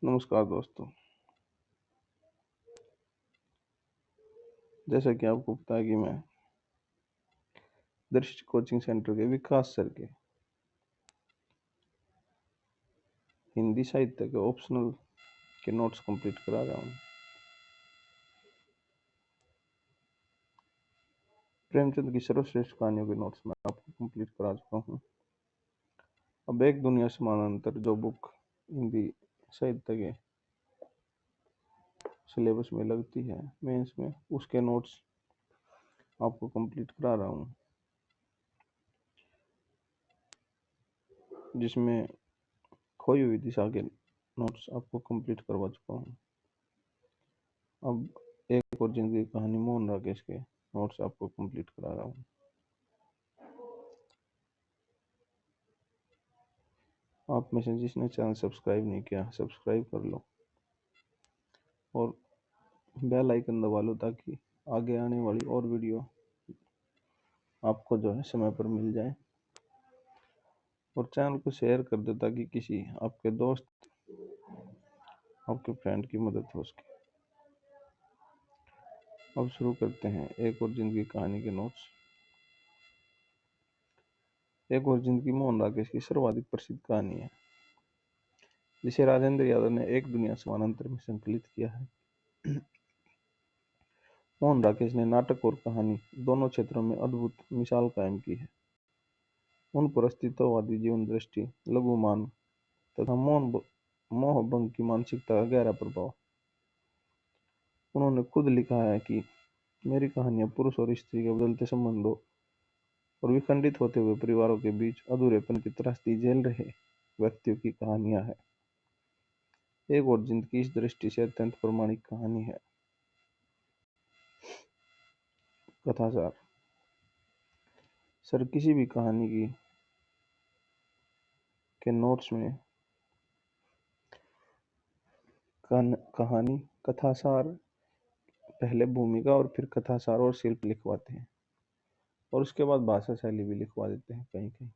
नमस्कार दोस्तों। जैसा कि आपको पता है कि मैं दृष्टि कोचिंग सेंटर के विकास सर के हिंदी साहित्य के ऑप्शनल के नोट्स कंप्लीट करा रहा हूँ। प्रेमचंद की सर्वश्रेष्ठ कहानियों के नोट्स मैं आपको कंप्लीट करा चुका हूँ। अब एक दुनिया समानांतर जो बुक हिंदी साहित्य के सिलेबस में लगती है मेंस में, उसके नोट्स आपको कंप्लीट करा रहा हूँ, जिसमें खोई हुई दिशा के नोट्स आपको कंप्लीट करवा चुका हूँ। अब एक और जिंदगी की कहानी मोहन राकेश के नोट्स आपको कंप्लीट करा रहा हूँ। आप में से जिसने चैनल सब्सक्राइब नहीं किया, सब्सक्राइब कर लो और बेल आइकन दबा लो ताकि आगे आने वाली और वीडियो आपको जो है समय पर मिल जाए। और चैनल को शेयर कर दो ताकि किसी आपके दोस्त, आपके फ्रेंड की मदद हो सके। अब शुरू करते हैं एक और जिंदगी कहानी के नोट्स। एक और जिंदगी मोहन राकेश की सर्वाधिक प्रसिद्ध कहानी है, जिसे राजेंद्र यादव ने एक दुनिया समानांतर में संकलित किया है। मोहन राकेश ने नाटक और कहानी दोनों क्षेत्रों में अद्भुत मिसाल कायम की है। उन पर अस्तित्ववादी जीवन दृष्टि, लघुमान तथा मोहभंग की मानसिकता का गहरा प्रभाव। उन्होंने खुद लिखा है कि मेरी कहानियां पुरुष और स्त्री के बदलते संबंधों और विखंडित होते हुए परिवारों के बीच अधूरेपन की त्रासदी झेल रहे व्यक्तियों की कहानियां हैं। एक और जिंदगी इस दृष्टि से अत्यंत प्रामाणिक कहानी है। कथासार। सर किसी भी कहानी की के नोट्स में कहानी, कथासार, पहले भूमिका और फिर कथासार और शिल्प लिखवाते हैं और उसके बाद भाषा शैली भी लिखवा देते हैं कहीं कहीं।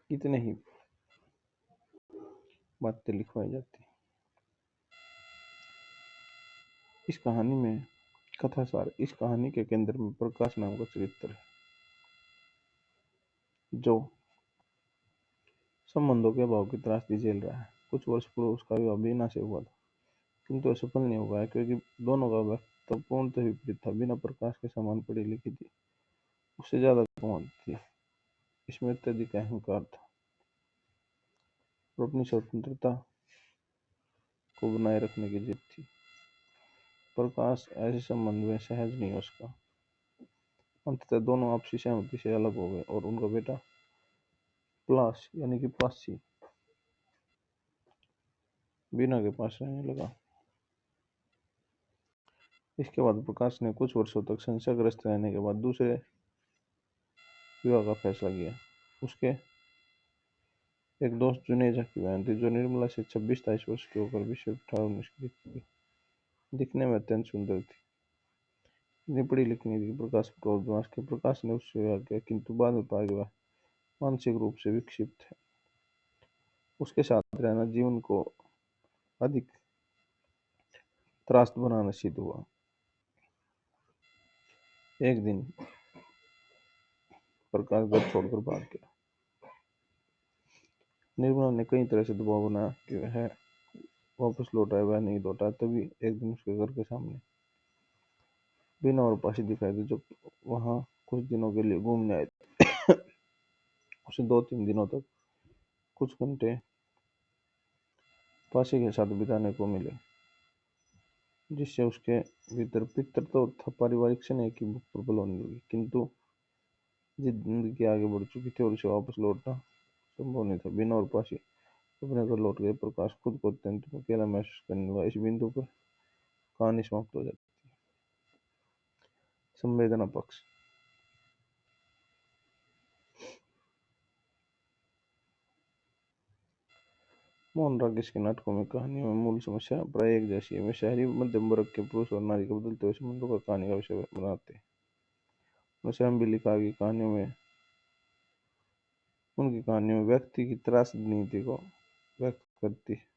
इतने ही बातें लिखवाई जाती हैं। इस कहानी में कथासार, इस कहानी के केंद्र में प्रकाश नाम का चरित्र है, जो संबंधों के अभाव की त्रासदी झेल रहा है। कुछ वर्ष पूर्व उसका विवाह बीना से हुआ था, किंतु वह सफल नहीं हो पाया क्योंकि दोनों का व्यक्तित्व पूर्णतः विपरीत था। बीना प्रकाश के समान पढ़ी लिखी थी, उससे ज्यादा कमाती थी, इसमें अत्यधिक अहंकार था और अपनी स्वतंत्रता को बनाए रखने की जिद थी। प्रकाश ऐसे संबंध में सहज नहीं हो सका। अंततः दोनों आपसी सहमति से अलग हो गए और उनका बेटा प्लास यानी कि पासी बीना के पास रहने लगा। इसके बाद प्रकाश ने कुछ वर्षों तक संशयग्रस्त रहने के बाद दूसरे विवाह का फैसला किया। उसके एक दोस्त जुनेजा की बहन थी, जो निर्मला से 26-27 वर्ष की होकर भी सिर्फ 18-19 की थी। दिखने में अत्यंत सुंदर थी, इतनी पढ़ी लिखी नहीं थी। प्रकाश पर क्रोध हुआ कि प्रकाश ने उससे विवाह किया, किंतु बाद में पाया कि वह मानसिक रूप से विक्षिप्त है। उसके साथ रहना जीवन को अधिक त्रासद बनाना सिद्ध हुआ। एक दिन प्रकाश घर छोड़कर भाग गया। निर्मला ने कई तरह से दबाव बनाया कि वह वापस लौट आए, वह नहीं लौटा। तभी एक दिन उसके घर के सामने बीना और पासी दिखाई दे, जो वहां कुछ दिनों के लिए घूमने आए थे। उसे 2-3 दिनों तक कुछ घंटे पासी के साथ बिताने को मिले, जिससे उसके भीतर पितृत्व तथा पारिवारिक स्नेह की भूख प्रबल होने लगी। किंतु जिंदगी आगे बढ़ चुकी थी और उसे वापस लौटना संभव नहीं था। बीना और पासी अपने घर लौट गए। प्रकाश खुद को अत्यंत अकेला महसूस करने लगा। इस बिंदु पर कहानी समाप्त हो जाती है। संवेदना पक्ष। मोहन राकेश के नाटकों में कहानियों में मूल समस्या प्राय एक जैसी है। वे शहरी मध्यम वर्ग के पुरुष और नारी के बदलते हुए संबंधों का कहानी का विषय बनाते हैं। उनसे हम भी लिखा कि उनकी कहानियों में व्यक्ति की त्रासदी नीति को व्यक्त करती है।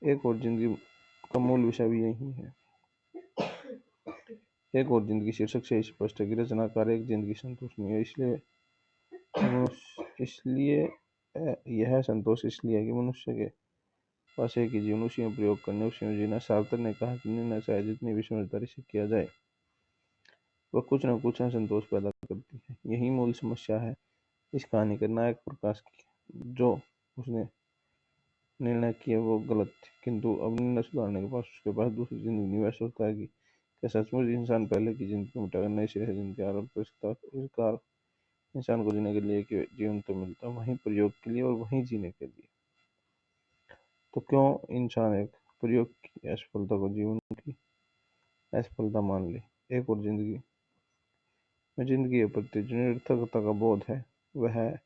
एक और जिंदगी का मूल विषय भी यही है। एक और जिंदगी शीर्षक से स्पष्ट है कि रचनाकार एक जिंदगी संतुष्ट नहीं है, इसलिए यह संतोष इसलिए है कि मनुष्य के पास एक ही जीवन, उसी में प्रयोग करने, उसी में जीना। सार्थक ने कहा कि निर्णय चाहे जितनी भी समझदारी से किया जाए, वह कुछ न कुछ असंतोष पैदा करती है। यही मूल समस्या है इस कहानी के नायक प्रकाश की। जो उसने निर्णय किए वो गलत थे, किंतु अब निर्णय सुधारने के पास उसके पास दूसरी जिंदगी नहीं। वह सोचता है कि क्या सचमुच इंसान पहले की जिंदगी को मिटाकर नई सिरे से जिंदगी आरंभ कर सकता है। इस कार इंसान को जीने के लिए एक जीवन तो मिलता, वहीं प्रयोग के लिए और वहीं जीने के लिए। तो क्यों इंसान एक प्रयोग की असफलता को जीवन की असफलता मान ले। एक और जिंदगी में जिंदगी के प्रति जो निरर्थकता का बोध है, वह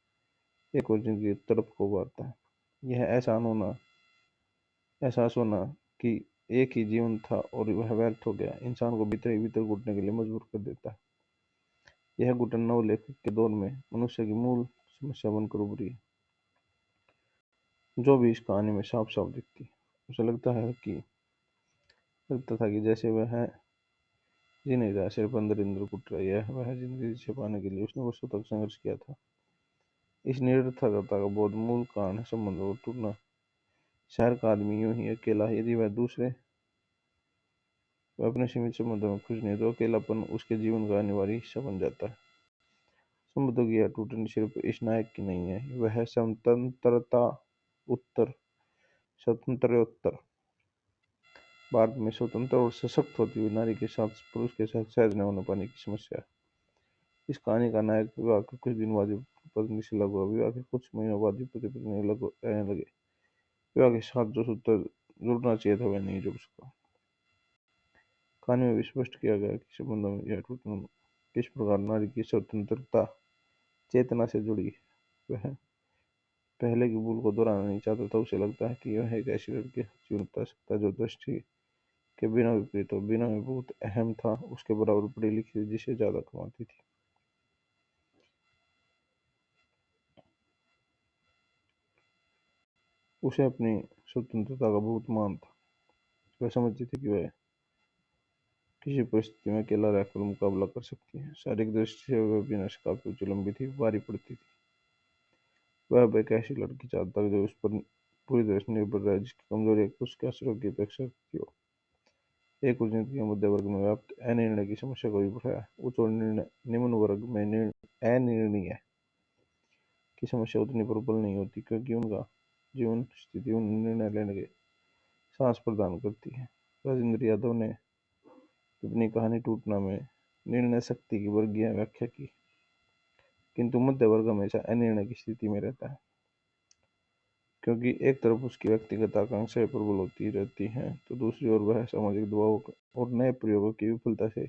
एक और जिंदगी की तरफ को उभारता है। यह एहसास होना कि एक ही जीवन था और वह व्यर्थ हो गया, इंसान को भीतर ही भीतर घुटने के लिए मजबूर कर देता है। यह घुटन नवलेखक के दौर में मनुष्य की मूल समस्या बनकर उभरी है, जो भी इस कहानी में साफ साफ दिखती है। उसे लगता था कि जैसे वह जी नहीं रहा, सिर्फ अंदर अंदर कुट रहा। यह वह जिंदगी छिपाने के लिए उसने वर्षों तक संघर्ष किया था। इस निरर्थकता का बोध मूल कारण है संबंधों को टूटना। शहर का आदमी यूं ही अकेला है, यदि वह अपने सीमित संबंधों में खुश नहीं, तो अकेलापन उसके जीवन का अनिवार्य हिस्सा बन जाता है। संबंधों की यह टूटनी सिर्फ इस नायक की नहीं है, वह स्वतंत्रोत्तर भारत में स्वतंत्र और सशक्त होती हुई नारी के साथ पुरुष के साथ सहज न होने पाने की समस्या है। इस कहानी का नायक विवाह के कुछ दिन बाद पत्नी से लग हुआ, विवाह के कुछ महीनों बाद ही पति पत्नी रहने लगे। विवाह के साथ जो सूत्र जुड़ना चाहिए था वह नहीं जुड़ सका। कहानी में भी स्पष्ट किया गया कि संबंधों में यह टूटना किस प्रकार नारी की स्वतंत्रता चेतना से जुड़ी है। वह पहले की भूल को दोहराना नहीं चाहता था। उसे लगता है कि वह एक ऐसी लड़की जीवन बता सकता जो दृष्टि के बिना विपरीत हो, बिना में बहुत अहम था, उसके बराबर पढ़ी लिखी थी, जिसे ज्यादा कमाती थी। उसे अपनी स्वतंत्रता का बहुत मान था। वह समझती थी कि वह किसी परिस्थिति में अकेला रहकर मुकाबला कर सकती है। शारीरिक दृष्टि से वह बिना से काफी ऊंची लंबी थी, भारी पड़ती थी। वह अब एक ऐसी लड़की चाहता था जो उस पर पूरी तरह से निर्भर रहे, जिसकी कमजोरी उसके असरों की अपेक्षा करती हो। एक और जिंदगी के मध्य वर्ग में व्याप्त अनिर्णय की समस्या को भी बढ़ाया। उच्च और निम्न वर्ग में अनिर्णय की समस्या उतनी प्रबल नहीं होती, क्योंकि उनका जीवन स्थिति उन्हें निर्णय लेने के साहस प्रदान करती है। राजेंद्र यादव ने अपनी कहानी टूटना में निर्णय शक्ति की वर्गीय व्याख्या की, किंतु मध्य वर्ग हमेशा अनिर्णय की स्थिति में रहता है, क्योंकि एक तरफ उसकी व्यक्तिगत आकांक्षाएं प्रबल होती रहती हैं, तो दूसरी ओर वह सामाजिक दबाव और नए प्रयोगों की विफलता से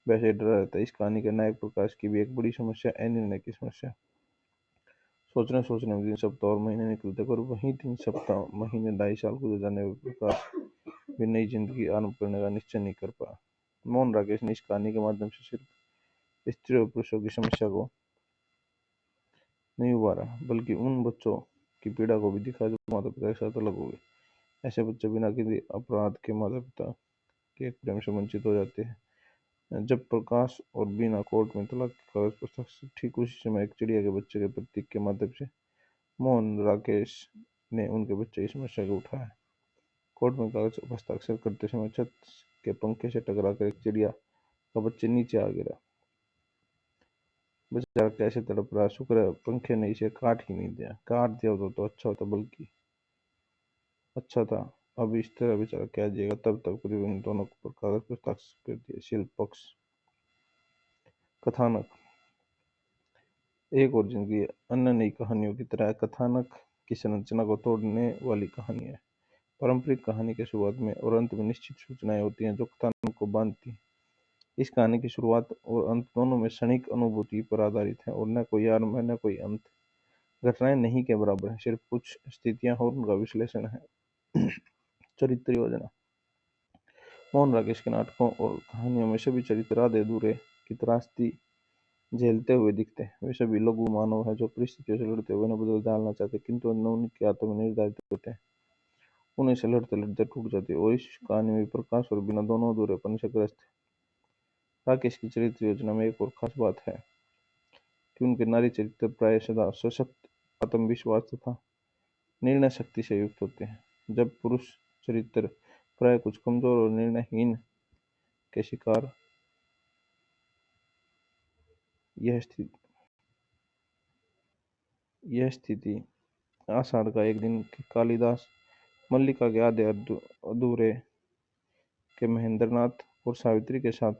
वैसे डरा रहता है। इस कहानी के नायक प्रकाश की भी एक बड़ी समस्या अनिर्णय की समस्या। सोचने में 3 सप्ताह और महीने निकलते, पर वहीं 3 सप्ताह, महीने, 2.5 साल गुजर जाने पर प्रकाश भी नई जिंदगी आरंभ करने का निश्चय नहीं कर पाया। मोहन राकेश ने इस कहानी के माध्यम से सिर्फ स्त्री और पुरुषों की समस्या को नहीं उभारा, बल्कि उन बच्चों की पीड़ा को भी दिखाया जो माता पिता के साथ अलग हो गए। ऐसे बच्चे बिना किसी अपराध के माता पिता के प्रेम से वंचित हो जाते हैं। जब प्रकाश और बीना कोर्ट में तलाक के कागज पर हस्ताक्षर, ठीक उसी समय एक चिड़िया के बच्चे के प्रतीक के माध्यम से मोहन राकेश ने उनके बच्चे की समस्या को उठाया। कोर्ट में कागज पर हस्ताक्षर करते समय छत के पंखे से टकराकर एक चिड़िया का बच्चे नीचे आ गिरा। बेचारा कैसे तड़प रहा। शुक्र है पंखे ने इसे काट ही नहीं दिया। काट दिया होता तो अच्छा होता, बल्कि अच्छा था। अब इस तरह बेचारा क्या जिएगा। तब तक प्रतिबंध दोनों पर कागज पर हस्ताक्षर कर दिए। शिल्प पक्ष। कथानक। एक और जिंदगी अन्य नई कहानियों की तरह कथानक की संरचना को तोड़ने वाली कहानी है। पारंपरिक कहानी के शुरुआत में और अंत में निश्चित सूचनाएं होती हैं जो कथानक को बांधती हैं। इस कहानी की शुरुआत और अंत दोनों में क्षणिक अनुभूति पर आधारित है और न कोई आरंभ है न कोई अंत। घटनाएं नहीं के बराबर है, सिर्फ कुछ स्थितियां और उनका विश्लेषण है। चरित्र योजना। मोहन राकेश के नाटकों और कहानियों में सभी चरित्र आधे अधूरे की तरासदी झेलते हुए दिखते हैं। वे सभी लघु मानव हैं जो परिस्थितियों से लड़ते हुए उन्हें बदल डालना चाहते हैं, किंतु अंदर उनके आत्म निर्धारित होते हैं। उन्हें से लड़ते लड़ते टूट जाती है। और इस कहानी में प्रकाश और बिना दोनों अधूरेपन से ग्रस्त है। राकेश की चरित्र योजना में एक और खास बात है कि उनके नारी चरित्र प्राय सदा सशक्त, आत्मविश्वास तथा निर्णय शक्ति से युक्त होते हैं, जब पुरुष चरित्र प्राय कुछ कमजोर और निर्णयहीन के शिकार। यह स्थिति आषाढ़ का एक दिन के कालिदास, मल्लिका के आधे अधूरे के महेंद्रनाथ और सावित्री के साथ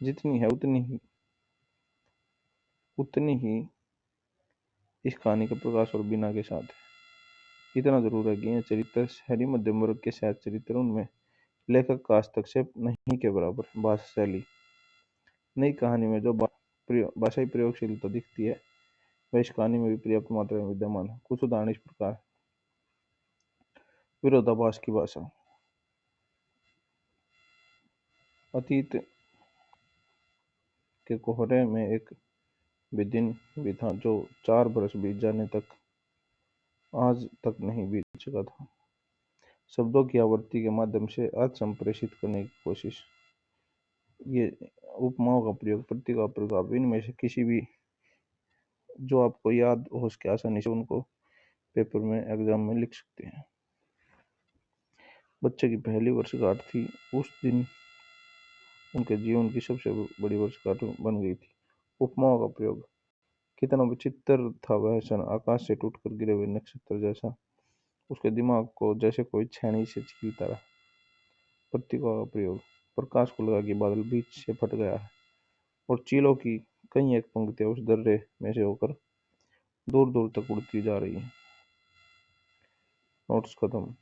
जितनी है उतनी ही इस कहानी के प्रकाश और बिना के साथ है। इतना जरूर है कि यह चरित्र शहरी मध्यम वर्ग के शायद चरित्र उनमें लेखक का हस्तक्षेप नहीं के बराबर। भाषा शैली, नई कहानी में जो भाषाई प्रयोगशीलता दिखती है वह इस कहानी में भी पर्याप्त मात्रा में विद्यमान है। कुछ उदाहरण इस प्रकार। विरोधाभास की भाषा। अतीत के कोहरे में एक दिन भी था जो 4 बरस बीत जाने तक आज तक नहीं बीत चुका था। शब्दों की आवृत्ति के माध्यम से अर्थ संप्रेषित करने की कोशिश, ये उपमाओं का प्रयोग, प्रतीक का प्रयोग, इनमें से किसी भी जो आपको याद हो सके आसानी से उनको पेपर में एग्जाम में लिख सकते हैं। बच्चे की पहली वर्षगांठ थी। उस दिन उनके जीवन की सबसे बड़ी वर्षगांठ बन गई थी। उपमाओं का प्रयोग, कितना विचित्र था वह क्षण, आकाश से टूटकर गिरे हुए नक्षत्र जैसा उसके दिमाग को जैसे कोई छेनी से छीलता रहा। प्रतीकों का प्रयोग, प्रकाश को लगा कि बादल बीच से फट गया है और चीलों की कई एक पंक्तियां उस दर्रे में से होकर दूर दूर तक उड़ती जा रही है। नोट्स खत्म।